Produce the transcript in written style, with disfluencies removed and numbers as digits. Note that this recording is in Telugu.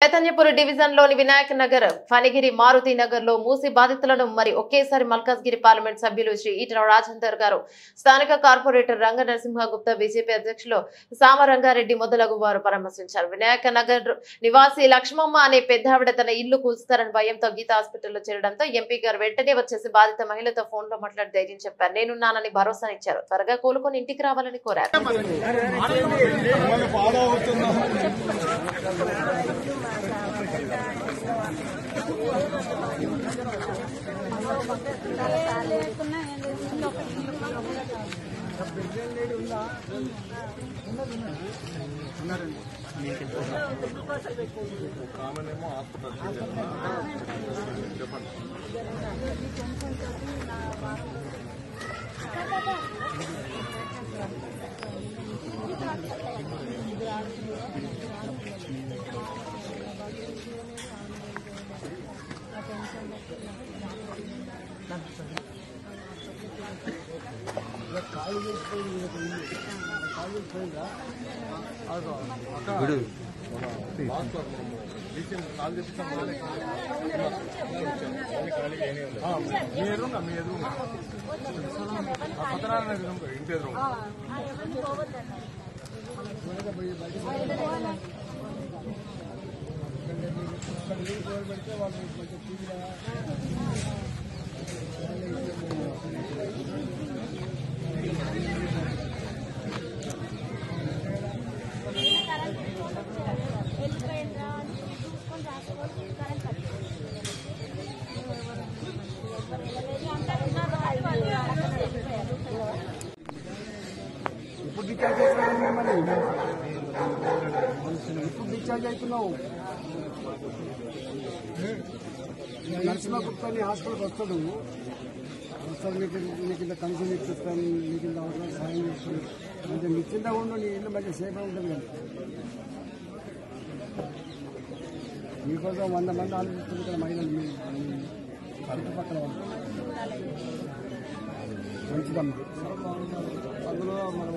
చైతన్యపురి డివిజన్ లోని వినాయక్ నగర్, ఫణిగిరి, మారుతి నగర్ లో మూసి బాధితులను మరి ఒకేసారి మల్కాజ్గిరి పార్లమెంట్ సభ్యులు శ్రీ ఈటల రాజేందర్ గారు, స్థానిక కార్పొరేటర్ రంగ నరసింహ గుప్తా, బీజేపీ అధ్యక్షులు సామరంగారెడ్డి మొదలగు వారు పరామర్శించారు. వినాయక్ నగర్ నివాసి లక్ష్మమ్మ అనే పెద్దావిడ తన ఇల్లు కూల్స్తారని భయంతో గీత హాస్పిటల్లో చేరడంతో ఎంపీ గారు వెంటనే వచ్చేసి బాధిత మహిళతో ఫోన్ లో మాట్లాడి ధైర్యం చెప్పారు. నేనున్నానని భరోసానిచ్చారు. త్వరగా కోలుకొని ఇంటికి రావాలని కోరారు. ఇప్పుడు డిశ్చార్జ్ అవుతున్నావు. నరసింహ గుప్తాని హాస్పిటల్కి వస్తాడు. నీకు ఇంత కన్సర్న్ ఇప్పిస్తాను, నీకు ఇంత అవసరం సాయం చేస్తాను. మంచిగా నిశ్చింతగా ఉండు, నీ ఇల్లు మంచిగా సేఫ్గా ఉంటుంది. కానీ మీకోసం 100 మంది ఆలోచిస్తుంది ఇక్కడ మహిళలు, మీ చుట్టుపక్కల వాళ్ళు మంచిదమ్మా. అందులో మనం